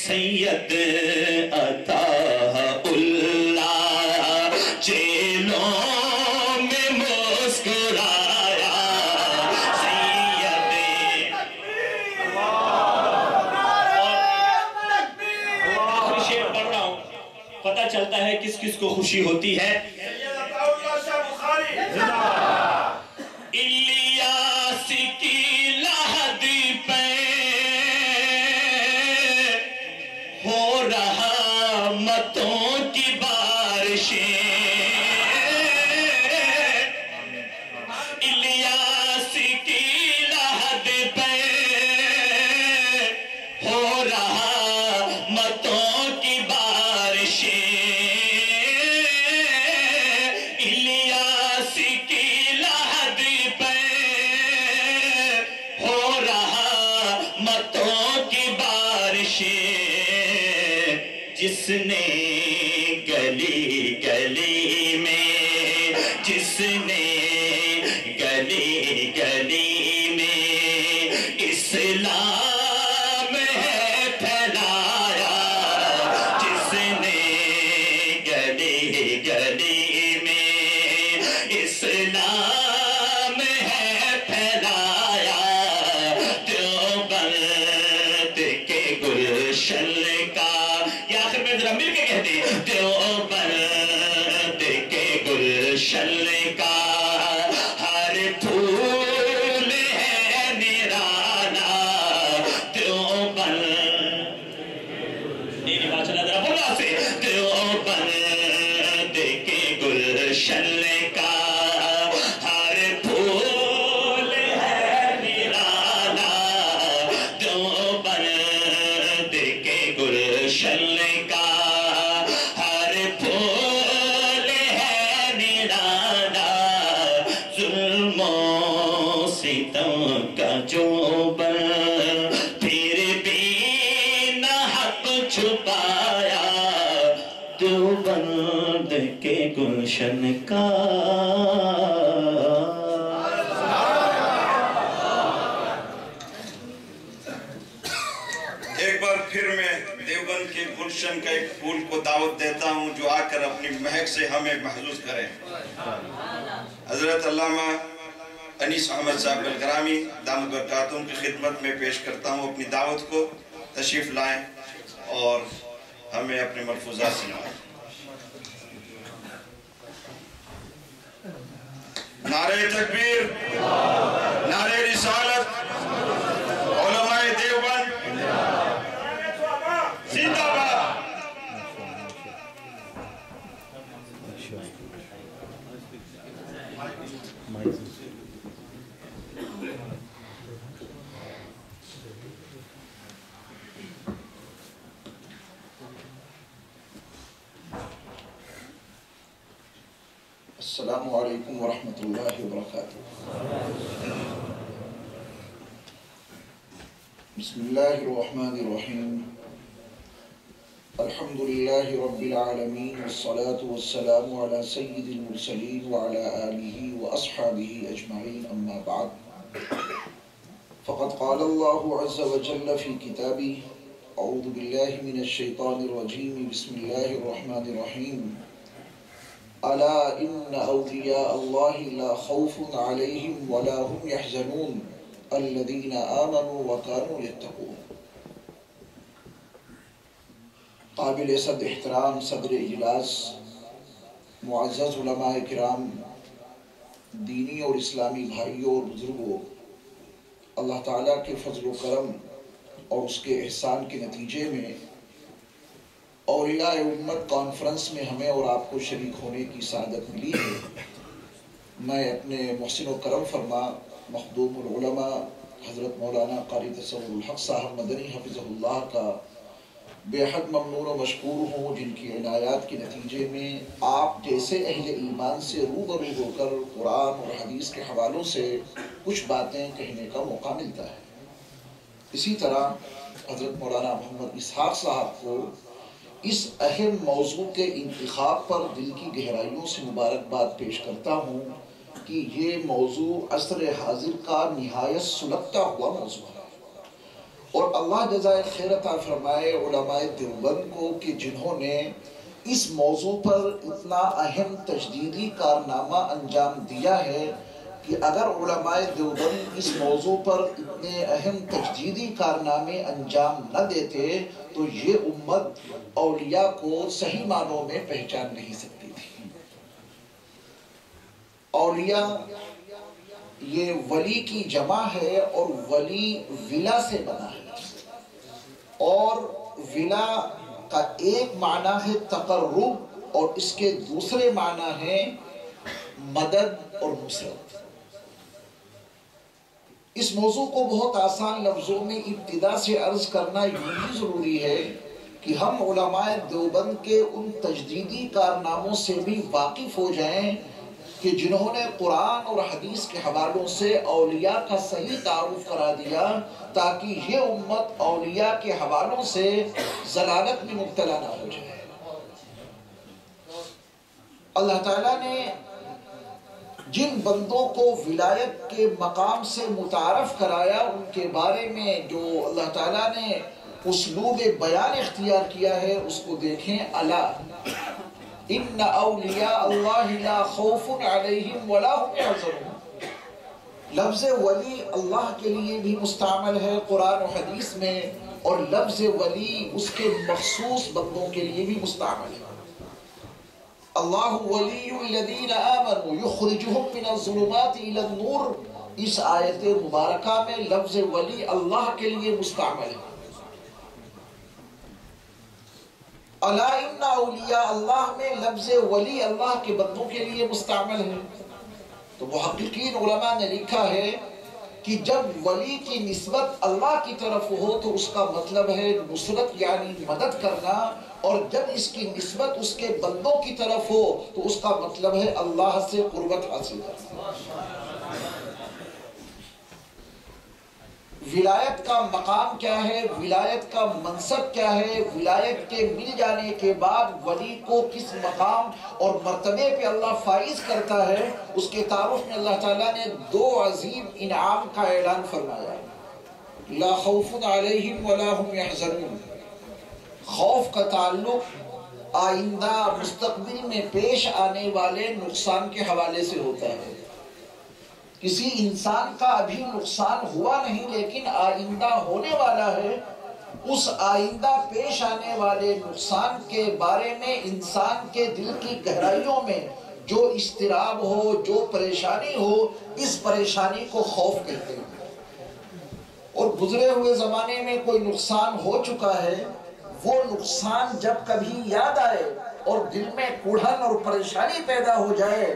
سید عطا اللہ جیلوں میں مسکرایا سید آخری شعر پڑھ رہا ہوں، پتہ چلتا ہے کس کس کو خوشی ہوتی ہے۔ الیاس کی لحد پہ ہو رہا متوں کی بارشیں، الیاس کی لحد پہ ہو رہا متوں کی بارشیں، الیاس کی لحد پہ ہو رہا متوں کی بارشیں، جس نے گلی گلی میں، جس نے گلی گلی میں اسلام ہے پھیلایا، جس نے گلی گلی میں اسلام ہے پھیلایا، دیوبند کے گلشن کا، یہ آخر میں ذرا مل کے کہتے ہیں، دیوبند کے گلشن کا ہر پھول ہے نرالا، دیوبند نہیں بات چلا ذرا بولا سے، دیوبند کے گلشن کا ہر پھول ہے نرالا، دیوبند کے گلشن کا ہر پھول ہے نرالا، ظلم و ستم کا جو بن پھر بھی نہ حق چھپایا، دیوبند کے گلشن کا۔ ایک بار پھر میں دیوبند کے گلشن کا ایک پھول کو دعوت دیتا ہوں جو آ کر اپنی مہک سے ہمیں محظوظ کریں۔ حضرت علامہ انیس احمد صاحب الگرامی دامت برکاتہم کی خدمت میں پیش کرتا ہوں اپنی دعوت کو، تشریف لائیں اور ہمیں اپنے ملفوظات سنائیں۔ نعرہ تکبیر، نعرہ رسالت، علماء دیوبند زندہ باد۔ السلام علیکم ورحمۃ اللہ وبرکاتہ۔ بسم اللہ الرحمن الرحیم، الحمد للہ رب العالمین، والصلاة والسلام علی سید المرسلین وعلی آلہ واصحابہ اجمعین، اما بعد، فقد قال اللہ عز وجل فی کتابہ، اعوذ باللہ من الشیطان الرجیم، بسم اللہ الرحمن الرحیم، الا ان اولیاء اللہ لا خوف علیہم ولا هم يحزنون الذین آمنوا وكانوا يتقون۔ قابل صد احترام صدر اجلاس، معزز علماء کرام، دینی اور اسلامی بھائیوں اور بزرگوں، اللہ تعالیٰ کے فضل و کرم اور اس کے احسان کے نتیجے میں اولیاء امت کانفرنس میں ہمیں اور آپ کو شریک ہونے کی سعادت ملی ہے۔ میں اپنے محسن و کرم فرما مخدوم العلماء حضرت مولانا قاری تصور الحق صاحب مدنی حفظہ اللہ کا بے حد ممنون و مشکور ہوں، جن کی عنایات کے نتیجے میں آپ جیسے اہل ایمان سے روبرو ہو کر قرآن اور حدیث کے حوالوں سے کچھ باتیں کہنے کا موقع ملتا ہے۔ اسی طرح حضرت مولانا محمد اسحاق صاحب کو اس اہم موضوع کے انتخاب پر دل کی گہرائیوں سے مبارکباد پیش کرتا ہوں کہ یہ موضوع عصر حاضر کا نہایت سلگتا ہوا موضوع ہے، اور اور اللہ جزائے خیر عطا فرمائے علماء دیوبند کو کہ جنہوں نے اس موضوع پر اتنا اہم تجدیدی کارنامہ انجام دیا ہے کہ اگر علماء دیوبند اس موضوع پر اتنے اہم تجدیدی کارنامے انجام نہ دیتے تو یہ امت اولیاء کو صحیح معنوں میں پہچان نہیں سکتی تھی۔ اولیاء یہ ولی کی جمع ہے اور ولی ولا سے بنا ہے، اور ولا کا ایک معنی ہے تقرب اور اس کے دوسرے معنی ہے مدد اور نصرت۔ اس موضوع کو بہت آسان لفظوں میں ابتدا سے عرض کرنا یہ ضروری ہے کہ ہم علماء دیوبند کے ان تجدیدی کارناموں سے بھی واقف ہو جائیں کہ جنہوں نے قرآن اور حدیث کے حوالوں سے اولیاء کا صحیح تعارف کرا دیا تاکہ یہ امت اولیاء کے حوالوں سے ضلالت میں مبتلا نہ ہو جائے۔ اللہ تعالیٰ نے جن بندوں کو ولایت کے مقام سے متعارف کرایا ان کے بارے میں جو اللہ تعالیٰ نے اسلوب بیان اختیار کیا ہے اس کو دیکھیں۔ الا ان اولیاء اللہ لا خوف علیہم ولا هم يحزنون۔ لفظ ولی اللہ کے لیے بھی مستعمل ہے قرآن و حدیث میں، اور لفظ ولی اس کے مخصوص بندوں کے لیے بھی مستعمل ہے۔ اللہ ولی الذین آمنوا یخرجہم من الظلمات الی النور، اس آیت مبارکہ میں لفظ ولی اللہ کے لیے مستعمل ہے۔ الا ان اولیاء اللہ میں لفظ ولی اللہ کے بندوں کے لیے مستعمل ہے۔ تو محققین علماء نے لکھا ہے کہ جب ولی کی نسبت اللہ کی طرف ہو تو اس کا مطلب ہے نصرت یعنی مدد کرنا، اور جب اس کی نسبت اس کے بندوں کی طرف ہو تو اس کا مطلب ہے اللہ سے قربت حاصل کرنا۔ ولایت کا مقام کیا ہے، ولایت کا منصب کیا ہے، ولایت کے مل جانے کے بعد ولی کو کس مقام اور مرتبے پہ اللہ فائز کرتا ہے، اس کے تعارف میں اللہ تعالیٰ نے دو عظیم انعام کا اعلان فرمایا۔ لا خوف علیہم ولا هم يحزنون۔ خوف کا تعلق آئندہ مستقبل میں پیش آنے والے نقصان کے حوالے سے ہوتا ہے۔ کسی انسان کا ابھی نقصان ہوا نہیں لیکن آئندہ ہونے والا ہے، اس آئندہ پیش آنے والے نقصان کے بارے میں انسان کے دل کی گہرائیوں میں جو اضطراب ہو، جو پریشانی ہو، اس پریشانی کو خوف کہتے ہیں۔ اور گزرے ہوئے زمانے میں کوئی نقصان ہو چکا ہے، وہ نقصان جب کبھی یاد آئے اور دل میں کوڑھن اور پریشانی پیدا ہو جائے،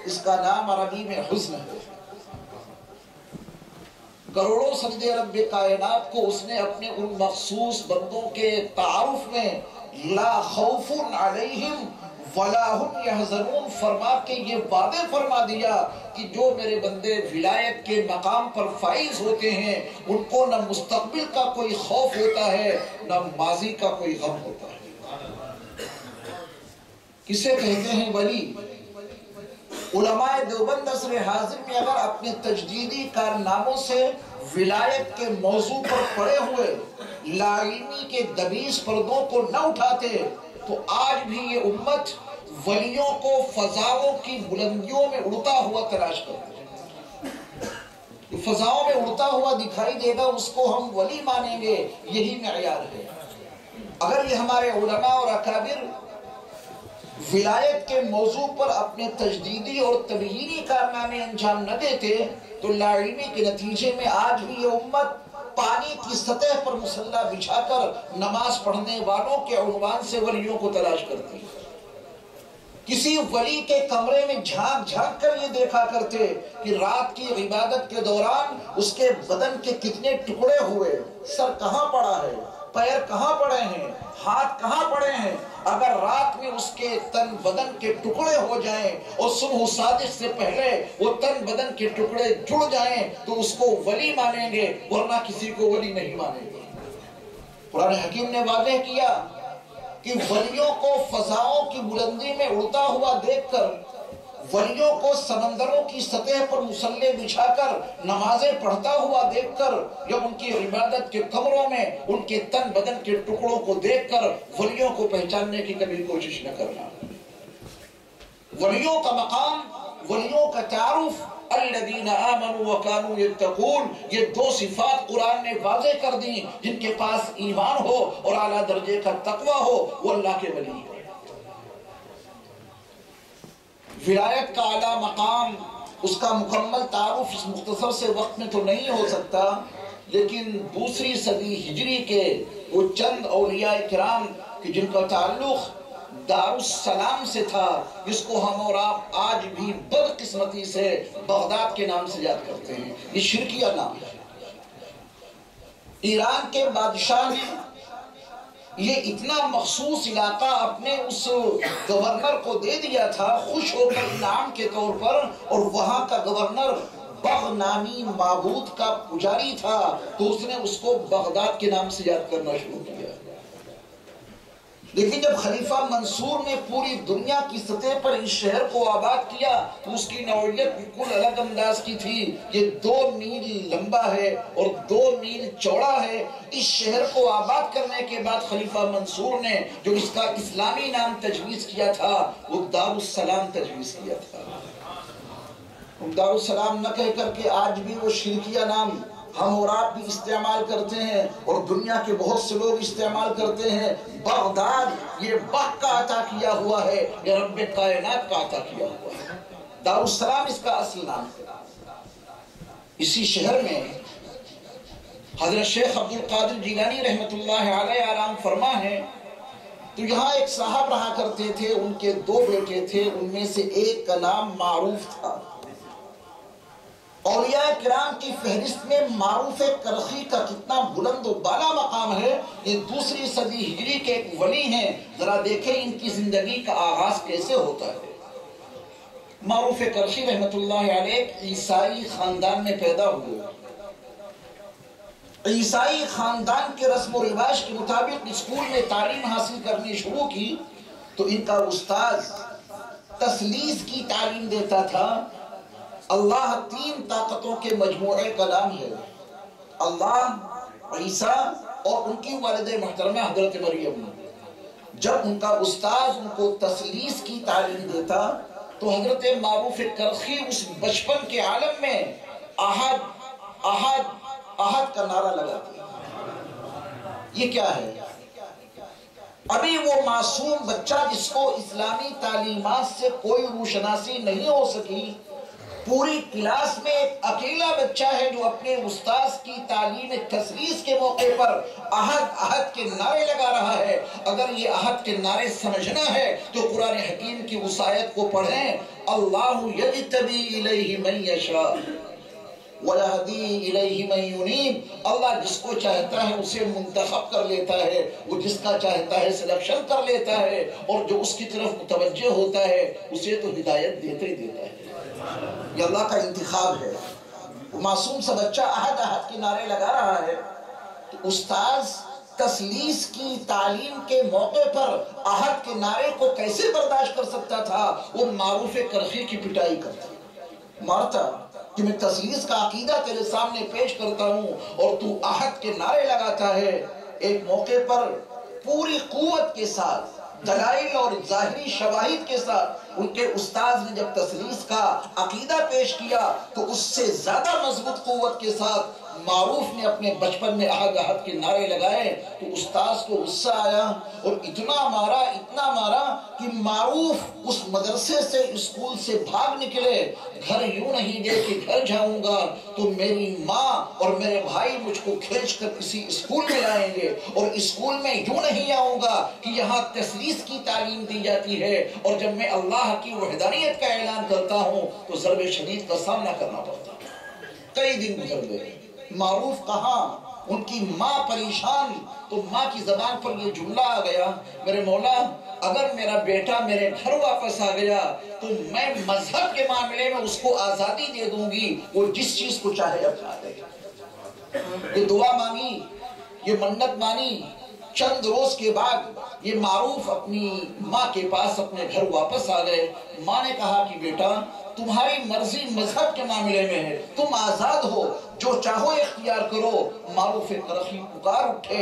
اس کا نام عربی میں حزن ہے۔ کروڑوں سجدے رب کائنات کو اس نے اپنے ان مخصوص بندوں کے تعارف میں لا خوف علیہم ولا هم يحزنون فرما کے یہ وعدے فرما دیا کہ جو میرے بندے ولایت کے مقام پر فائز ہوتے ہیں ان کو نہ مستقبل کا کوئی خوف ہوتا ہے نہ ماضی کا کوئی غم ہوتا ہے۔ کسے کہتے ہیں ولی؟ علماء دیوبند عصر حاضر میں اگر اپنے تجدیدی کارناموں سے ولایت کے موضوع پر پڑے ہوئے لاعلمی کے دبیس پردوں کو نہ اٹھاتے تو آج بھی یہ امت ولیوں کو فضاؤں کی بلندیوں میں اڑتا ہوا تلاش کرتی ہے۔ فضاؤں میں اڑتا ہوا دکھائی دے گا، اس کو ہم ولی مانیں گے، یہی معیار ہے۔ اگر یہ ہمارے علماء اور اکابر ولایت کے موضوع پر اپنے تجدیدی اور تبیینی کارنامے انجام نہ دیتے تو لاعلمی کے نتیجے میں آج بھی یہ امت پانی کی سطح پر مسلح بچھا کر نماز پڑھنے والوں کے عنوان سے ولیوں کو تلاش کرتی ہے۔ کسی ولی کے کمرے میں جھانک جھانک کر یہ دیکھا کرتے کہ رات کی عبادت کے دوران اس کے بدن کے کتنے ٹکڑے ہوئے، سر کہاں پڑا ہے، پیر کہاں پڑے ہیں، ہاتھ کہاں پڑے ہیں۔ اگر رات میں اس کے تن بدن کے ٹکڑے ہو جائیں اور صبح صادق سے پہلے وہ تن بدن کے ٹکڑے جڑ جائیں تو اس کو ولی مانیں گے، ورنہ کسی کو ولی نہیں مانیں گے۔ قرآن حکیم نے واضح کیا کہ ولیوں کو فضاؤں کی بلندی میں اڑتا ہوا دیکھ کر ولیوں کو سمندروں کی سطح پر مصلے بچھا کر نمازیں پڑھتا ہوا دیکھ کر یا ان کی عبادت کے کمروں میں ان کے تن بدن کے ٹکڑوں کو دیکھ کر ولیوں کو پہچاننے کی کبھی کوشش نہ کرنا. ولیوں کا مقام، ولیوں کا تعارف، الذین آمنوا وکانوا یتقون، یہ دو صفات قرآن نے واضح کر دی. جن کے پاس ایمان ہو اور اعلیٰ درجے کا تقوی ہو وہ اللہ کے ولی ہے. ولایت کا اعلیٰ مقام، اس کا مکمل تعارف اس مختصر سے وقت میں تو نہیں ہو سکتا، لیکن دوسری صدی ہجری کے وہ چند اولیاء کرام کہ جن کا تعلق دارالسلام سے تھا، جس کو ہم اور آپ آج بھی بدقسمتی سے بغداد کے نام سے یاد کرتے ہیں. یہ شرکیہ نام ہے. ایران کے بادشاہ نے یہ اتنا مخصوص علاقہ اپنے اس گورنر کو دے دیا تھا خوش ہو کر انعام کے طور پر، اور وہاں کا گورنر بغ نامی معبود کا پجاری تھا، تو اس نے اس کو بغداد کے نام سے یاد کرنا شروع کیا. لیکن جب خلیفہ منصور نے پوری دنیا کی سطح پر اس شہر کو آباد کیا تو اس کی نوعیت بالکل الگ انداز کی تھی. یہ 2 میل لمبا ہے اور 2 میل چوڑا ہے. اس شہر کو آباد کرنے کے بعد خلیفہ منصور نے جو اس کا اسلامی نام تجویز کیا تھا وہ دارالسلام تجویز کیا تھا. دارالسلام نہ کہہ کر کے آج بھی وہ شرکیہ نام ہم اور آپ بھی استعمال کرتے ہیں اور دنیا کے بہت سے لوگ استعمال کرتے ہیں. بغداد یہ بغ کا عطا کیا ہوا ہے، یہ رب کائنات کا عطا کیا ہوا ہے. دارالسلام اس کا اصل نام ہے. اسی شہر میں حضرت شیخ عبد القادر جیلانی رحمت اللہ علیہ آرام فرما ہے. تو یہاں ایک صاحب رہا کرتے تھے، ان کے 2 بیٹے تھے، ان میں سے ایک کا نام معروف تھا. اولیاء کرام کی فہرست میں معروف کرخی کا کتنا بلند و بالا مقام ہے. یہ دوسری صدی ہجری کے ایک ولی ہیں. ذرا دیکھیں ان کی زندگی کا آغاز کیسے ہوتا ہے. معروف کرخی رحمت اللہ علیہ عیسائی خاندان میں پیدا ہوئے. عیسائی خاندان کے رسم و رواج کے مطابق اسکول میں تعلیم حاصل کرنی شروع کی تو ان کا استاذ تثلیث کی تعلیم دیتا تھا. اللہ 3 طاقتوں کے مجموعے کا نام ہے. اللہ، عیسیٰ اور ان کی والد محترمہ حضرت مریم. جب ان کا استاذ ان کو تثلیث کی تعلیم دیتا تو حضرت معروف کرخی اس بچپن کے عالم میں احد احد احد کا نعرہ لگاتے. یہ کیا ہے؟ ابھی وہ معصوم بچہ جس کو اسلامی تعلیمات سے کوئی روشناسی نہیں ہو سکی، پوری کلاس میں ایک اکیلا بچہ ہے جو اپنے استاذ کی تعلیم تثلیث کے موقع پر احد احد کے نعرے لگا رہا ہے. اگر یہ احد کے نعرے سمجھنا ہے تو قرآن حکیم کی اس آیت کو پڑھیں، اللہ یجتبی الیہ من یشاء وَيَهْدِي إِلَيْهِ مَن يُنِيبُ. اللہ جس کو چاہتا ہے اسے منتخب کر لیتا ہے، وہ جس کا چاہتا ہے سلیکشن کر لیتا ہے، اور جو اس کی طرف متوجہ ہوتا ہے اسے تو ہدایت دیتا ہی دیتا ہے. یہ اللہ کا انتخاب ہے. معصوم سا بچہ احد احد کے نعرے لگا رہا ہے تو استاذ تثلیث کی تعلیم کے موقع پر احد کے نعرے کو کیسے برداشت کر سکتا تھا؟ وہ معروف کرخی کی پٹائی کرتا، مارتا کہ میں تثلیث کا عقیدہ تیرے سامنے پیش کرتا ہوں اور تو احد کے نعرے لگاتا ہے. ایک موقع پر پوری قوت کے ساتھ، دلائل اور ظاہری شواہد کے ساتھ ان کے استاذ نے جب تثلیث کا عقیدہ پیش کیا تو اس سے زیادہ مضبوط قوت کے ساتھ معروف نے اپنے بچپن میں احد احد کے نعرے لگائے تو استاذ کو غصہ آیا اور اتنا مارا کہ معروف اس مدرسے سے، اسکول سے بھاگ نکلے. گھر یوں نہیں گئے کہ گھر جاؤں گا تو میری ماں اور میرے بھائی مجھ کو کھینچ کر کسی اسکول میں لائیں گے، اور اسکول میں یوں نہیں آؤں گا کہ یہاں تثلیث کی تعلیم دی جاتی ہے اور جب میں اللہ کی وحدانیت کا اعلان کرتا ہوں تو ضرب شدید کا سامنا کرنا پڑتا. کئی دن گزر گئے، معروف کہاں، ان کی ماں پریشان. تو ماں کی زبان پر یہ جملہ آ گیا، میرے مولا اگر میرا بیٹا میرے گھر واپس آ گیا تو میں مذہب کے معاملے میں اس کو آزادی دے دوں گی، وہ جس چیز کو چاہے اپنا لے. یہ دعا مانگی، یہ منت مانی چند روز کے بعد یہ معروف اپنی ماں کے پاس اپنے گھر واپس آ گئے. ماں نے کہا کہ بیٹا تمہاری مرضی مذہب کے معاملے میں ہے، تم آزاد ہو، جو چاہو اختیار کرو. معروف قرخی پکار اٹھے.